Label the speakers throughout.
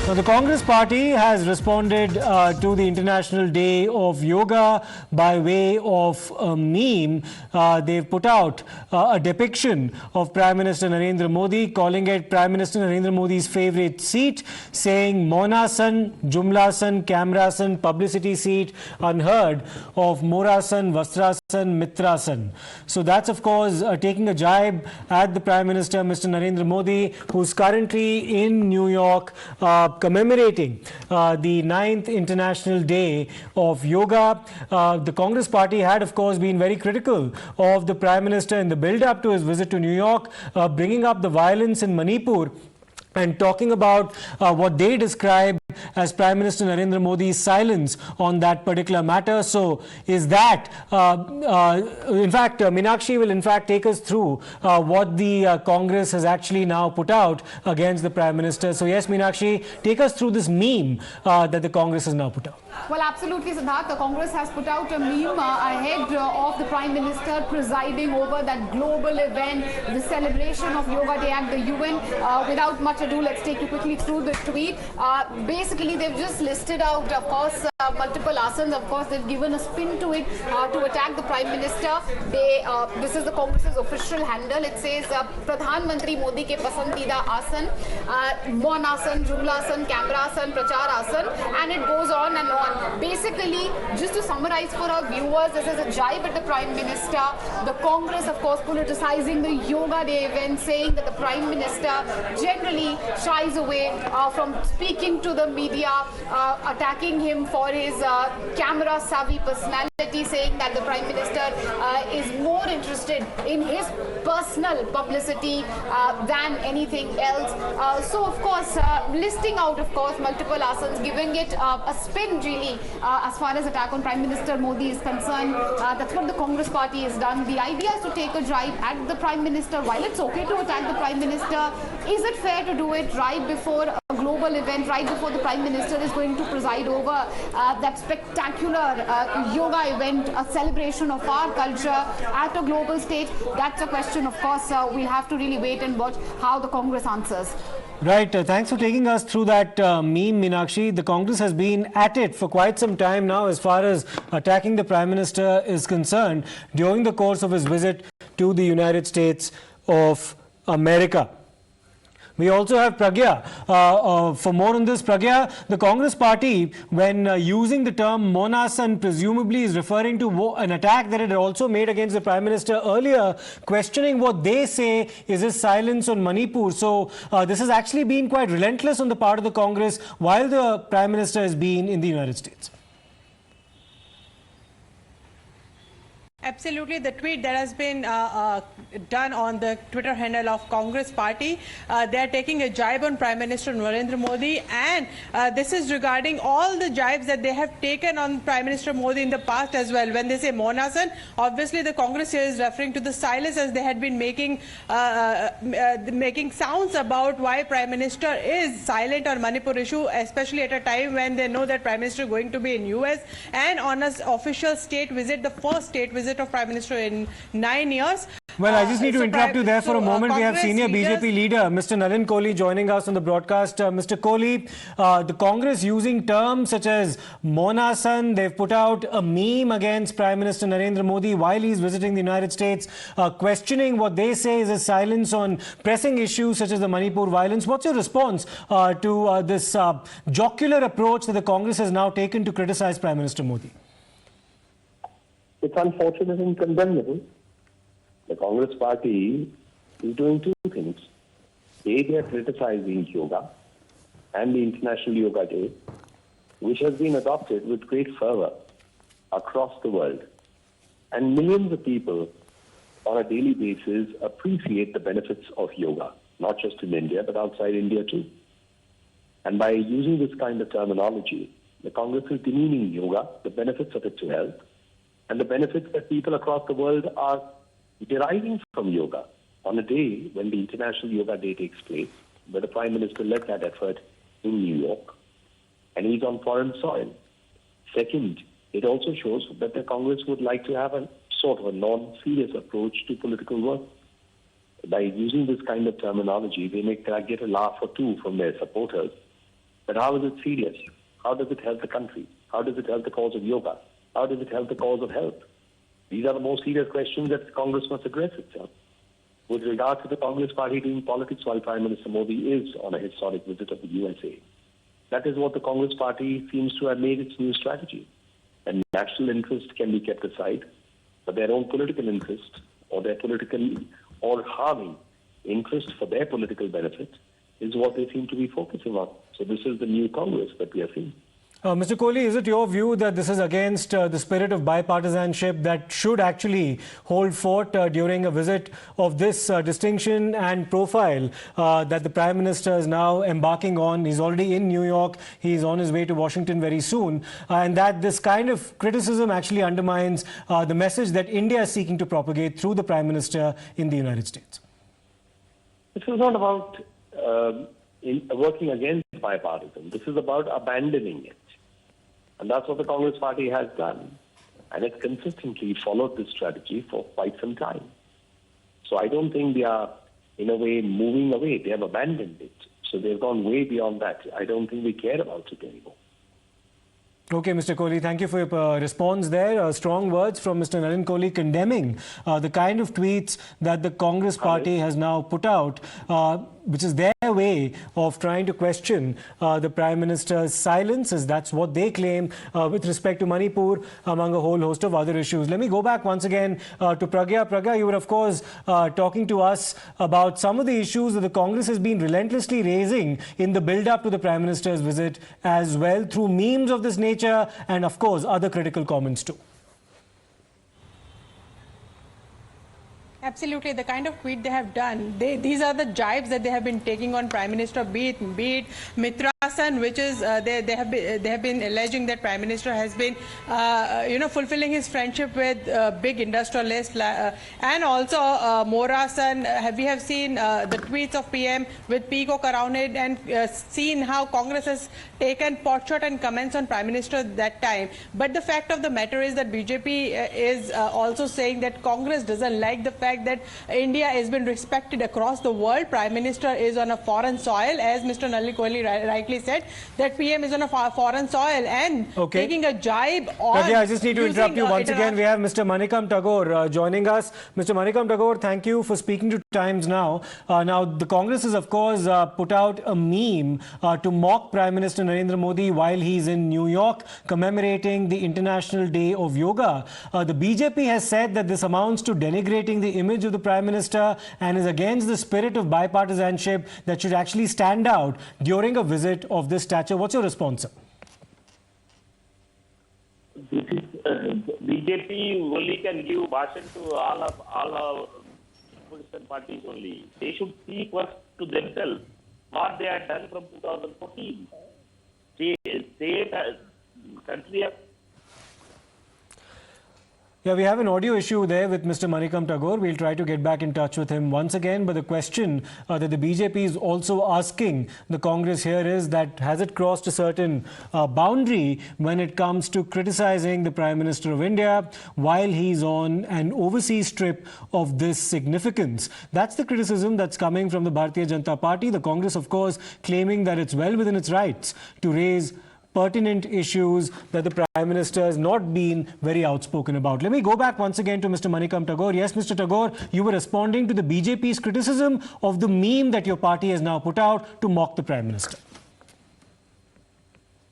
Speaker 1: Now, the Congress party has responded to the International Day of Yoga by way of a meme. They've put out a depiction of Prime Minister Narendra Modi, calling it Prime Minister Narendra Modi's favorite seat, saying Maunasan, Jumlasan, Camerasan, publicity seat, unheard of Morasan, Vastrasan, Mitrasan. So that's, of course, taking a jibe at the Prime Minister, Mr. Narendra Modi, who's currently in New York, commemorating the 9th International Day of Yoga. The Congress party had, of course, been very critical of the Prime Minister in the build-up to his visit to New York, bringing up the violence in Manipur and talking about what they describe as Prime Minister Narendra Modi's silence on that particular matter. So is that, in fact, Meenakshi will in fact take us through what the Congress has actually now put out against the Prime Minister. So yes, Meenakshi, take us through this meme that the Congress has now put out.
Speaker 2: Well, absolutely, Siddharth. The Congress has put out a meme ahead of the Prime Minister presiding over that global event, the celebration of Yoga Day at the UN. Without much ado, let's take you quickly through the tweet. Basically, they've just listed out, of course, multiple asanas. Of course, they've given a spin to it to attack the Prime Minister. This is the Congress's official handle. It says, Pradhan Mantri Modi ke pasandida asan, Maunasan, Jumlasan, Camerasan, Prachar asan, and it goes on and on. Basically, just to summarize for our viewers, this is a jibe at the Prime Minister. The Congress, of course, politicizing the Yoga Day event, saying that the Prime Minister generally shies away from speaking to the media, attacking him for his camera-savvy personality, saying that the Prime Minister is more interested in his personal publicity than anything else. So, of course, listing out, of course, multiple asanas, giving it a spin, really, as far as attack on Prime Minister Modi is concerned. That's what the Congress party has done. The idea is to take a jibe at the Prime Minister. While it's okay to attack the Prime Minister, is it fair to do it right before a global event, right before the Prime Minister is going to preside over that spectacular yoga event, a celebration of our culture at a global stage? That's a question, of course, we'll have to really wait and watch how the Congress answers.
Speaker 1: Right. Thanks for taking us through that meme, Meenakshi. The Congress has been at it for quite some time now as far as attacking the Prime Minister is concerned during the course of his visit to the United States of America. We also have Pragya. For more on this, Pragya, the Congress party, when using the term Maunasan, presumably is referring to an attack that it had also made against the Prime Minister earlier, questioning what they say is his silence on Manipur. So this has actually been quite relentless on the part of the Congress while the Prime Minister has been in the United States.
Speaker 3: Absolutely. The tweet that has been done on the Twitter handle of Congress party, they are taking a jibe on Prime Minister Narendra Modi, and this is regarding all the jibes that they have taken on Prime Minister Modi in the past as well. When they say Maunasan, obviously the Congress here is referring to the silence, as they had been making sounds about why Prime Minister is silent on Manipur issue, especially at a time when they know that Prime Minister is going to be in US and on an official state visit, the first state visit of Prime Minister in 9 years.
Speaker 1: Well, I just need to interrupt you there for a moment. We have senior BJP leader, Mr. Nalin Kohli, joining us on the broadcast. Mr. Kohli, the Congress using terms such as Maunasan, they've put out a meme against Prime Minister Narendra Modi while he's visiting the United States, questioning what they say is a silence on pressing issues such as the Manipur violence. What's your response to this jocular approach that the Congress has now taken to criticize Prime Minister Modi?
Speaker 4: It's unfortunate and condemnable. The Congress party is doing two things. A, they are criticizing yoga and the International Yoga Day, which has been adopted with great fervor across the world. And millions of people on a daily basis appreciate the benefits of yoga, not just in India, but outside India too. And by using this kind of terminology, the Congress is demeaning yoga, the benefits of it to health, and the benefits that people across the world are deriving from yoga on a day when the International Yoga Day takes place, where the Prime Minister led that effort in New York, and he's on foreign soil. Second, it also shows that the Congress would like to have a sort of a non-serious approach to political work. By using this kind of terminology, they may get a laugh or two from their supporters. But how is it serious? How does it help the country? How does it help the cause of yoga? How does it help the cause of health? These are the most serious questions that Congress must address itself. With regard to the Congress party doing politics while Prime Minister Modi is on a historic visit of the USA, that is what the Congress party seems to have made its new strategy. And national interest can be kept aside, but their own political interest or their political or harming interest for their political benefit is what they seem to be focusing on. So this is the new Congress that we are seeing.
Speaker 1: Mr. Kohli, is it your view that this is against the spirit of bipartisanship that should actually hold fort during a visit of this distinction and profile that the Prime Minister is now embarking on? He's already in New York. He's on his way to Washington very soon. And that this kind of criticism actually undermines the message that India is seeking to propagate through the Prime Minister in the United States.
Speaker 4: This is not about working against bipartisan. This is about abandoning it. And that's what the Congress party has done. And it's consistently followed this strategy for quite some time. So I don't think they are, in a way, moving away. They have abandoned it. So they've gone way beyond that. I don't think they care about it anymore.
Speaker 1: Okay, Mr. Kohli, thank you for your response there. Strong words from Mr. Narendra Kohli condemning the kind of tweets that the Congress party has now put out, which is their way of trying to question the Prime Minister's silence, as that's what they claim with respect to Manipur, among a whole host of other issues. Let me go back once again to Pragya. Pragya, you were, of course, talking to us about some of the issues that the Congress has been relentlessly raising in the build-up to the Prime Minister's visit as well, through memes of this nature and, of course, other critical comments too.
Speaker 3: Absolutely, the kind of tweet they have done, these are the jibes that they have been taking on Prime Minister, be it Mitrasan, which is they have been alleging that Prime Minister has been fulfilling his friendship with big industrialists, and also Morasan. We have seen the tweets of PM with peacock around it, and seen how Congress has taken potshot and comments on Prime Minister that time. But the fact of the matter is that BJP is also saying that Congress doesn't like the fact that India has been respected across the world. Prime Minister is on a foreign soil, as Mr. Narendra Kohli rightly said, that PM is on a foreign soil and taking a jibe on...
Speaker 1: Pragya, I just need to interrupt you once again. We have Mr. Manikam Tagore joining us. Mr. Manikam Tagore, thank you for speaking to Times Now. Now, the Congress has, of course, put out a meme to mock Prime Minister Narendra Modi while he's in New York, commemorating the International Day of Yoga. The BJP has said that this amounts to denigrating the image of the Prime Minister and is against the spirit of bipartisanship that should actually stand out during a visit of this stature. What's your response, sir?
Speaker 5: This is BJP only can give bhashan to all our political parties only. They should see first to themselves what they have done from 2014. State, country.
Speaker 1: Yeah, we have an audio issue there with Mr. Manikam Tagore. We'll try to get back in touch with him once again. But the question that the BJP is also asking the Congress here is that has it crossed a certain boundary when it comes to criticizing the Prime Minister of India while he's on an overseas trip of this significance? That's the criticism that's coming from the Bharatiya Janata Party. The Congress, of course, claiming that it's well within its rights to raise pertinent issues that the Prime Minister has not been very outspoken about. Let me go back once again to Mr. Manikam Tagore. Yes, Mr. Tagore, you were responding to the BJP's criticism of the meme that your party has now put out to mock the Prime Minister.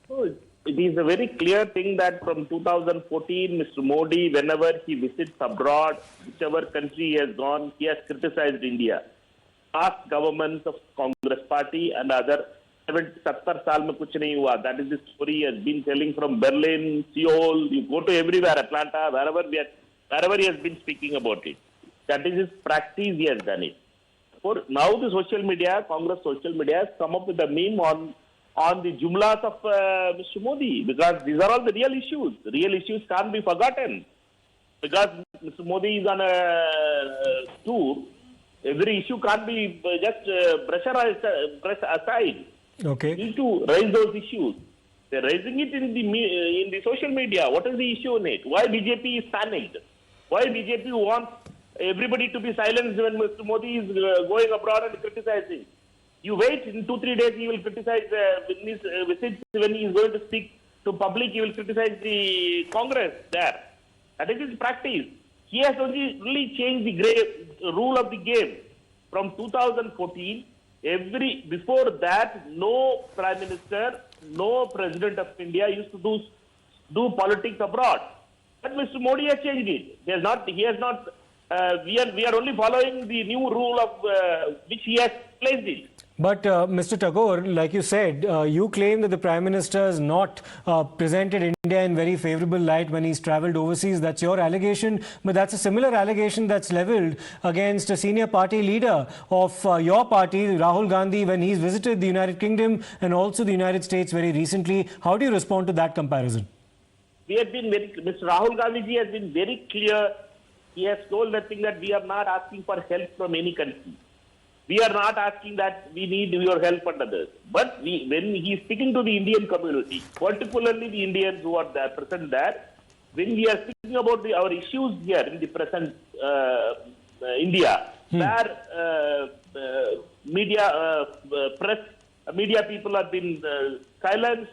Speaker 5: So it is a very clear thing that from 2014, Mr. Modi, whenever he visits abroad, whichever country he has gone, he has criticized India. Past governments of Congress party and other 70 साल में कुछ नहीं हुआ. That is the story he has been telling from Berlin, Seoul. You go to everywhere, Atlanta, wherever he has been speaking about it. That is his practice. He has done it. For now, the social media, Congress social media, has come up with a meme on the jumlas of Mr. Modi, because these are all the real issues. The real issues can't be forgotten. Because Mr. Modi is on a tour, every issue can't be just brushed aside.
Speaker 1: Okay.
Speaker 5: Need to raise those issues. They're raising it in the social media. What is the issue in it? Why BJP is panicked? Why BJP wants everybody to be silenced when Mr. Modi is going abroad and criticizing? You wait in 2-3 days, he will criticize in his visits. When he is going to speak to public, he will criticize the Congress there. That is his practice. He has only really changed the rule of the game. From 2014, before that, no Prime Minister, no President of India used to do politics abroad. But Mr. Modi has changed it. We are only following the new rule of which he has placed it.
Speaker 1: But Mr. Tagore, like you said, you claim that the Prime Minister has not presented India in very favourable light when he's travelled overseas. That's your allegation, but that's a similar allegation that's levelled against a senior party leader of your party, Rahul Gandhi, when he's visited the United Kingdom and also the United States very recently. How do you respond to that comparison?
Speaker 5: Mr. Rahul Gandhi has been very clear. He has told the thing that we are not asking for help from any country. We are not asking that we need your help and others. But when he is speaking to the Indian community, particularly the Indians who are there, present there, when we are speaking about our issues here in the present India, where media people have been silenced,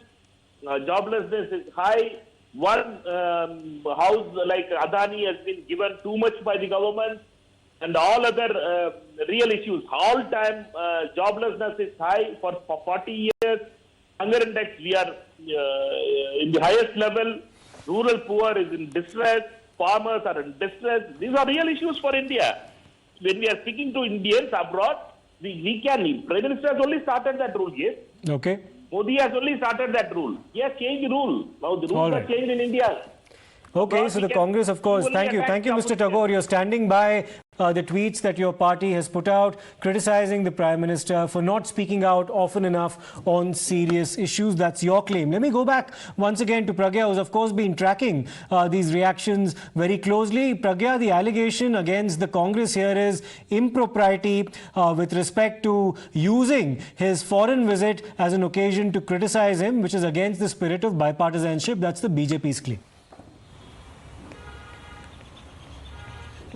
Speaker 5: joblessness is high, one house like Adani has been given too much by the government, and all other real issues. All-time joblessness is high for 40 years. Hunger index, we are in the highest level. Rural poor is in distress. Farmers are in distress. These are real issues for India. When we are speaking to Indians abroad, we can. Prime Minister has only started that rule, yes.
Speaker 1: Okay.
Speaker 5: Modi has only started that rule. He has changed the rule. Now the rules are changed in India.
Speaker 1: Okay, so the Congress, of course, thank you, Mr. Tagore. You're standing by the tweets that your party has put out, criticizing the Prime Minister for not speaking out often enough on serious issues. That's your claim. Let me go back once again to Pragya, who's of course been tracking these reactions very closely. Pragya, the allegation against the Congress here is impropriety with respect to using his foreign visit as an occasion to criticize him, which is against the spirit of bipartisanship. That's the BJP's claim.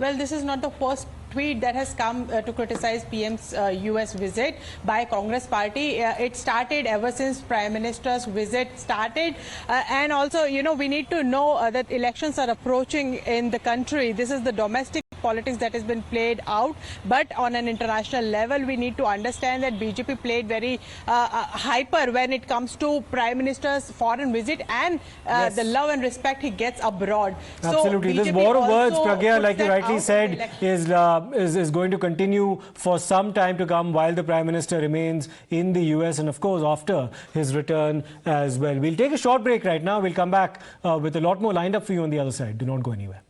Speaker 3: Well, this is not the first tweet that has come to criticize PM's US visit by Congress party. It started ever since Prime Minister's visit started. And also, you know, we need to know that elections are approaching in the country. This is the domestic politics that has been played out, but on an international level we need to understand that BJP played very hyper when it comes to Prime Minister's foreign visit and the love and respect he gets abroad.
Speaker 1: Absolutely.
Speaker 3: So
Speaker 1: this war of words, Pragya, like you rightly said, is going to continue for some time to come while the Prime Minister remains in the US and of course after his return as well. We'll take a short break right now. We'll come back with a lot more lined up for you on the other side. Do not go anywhere.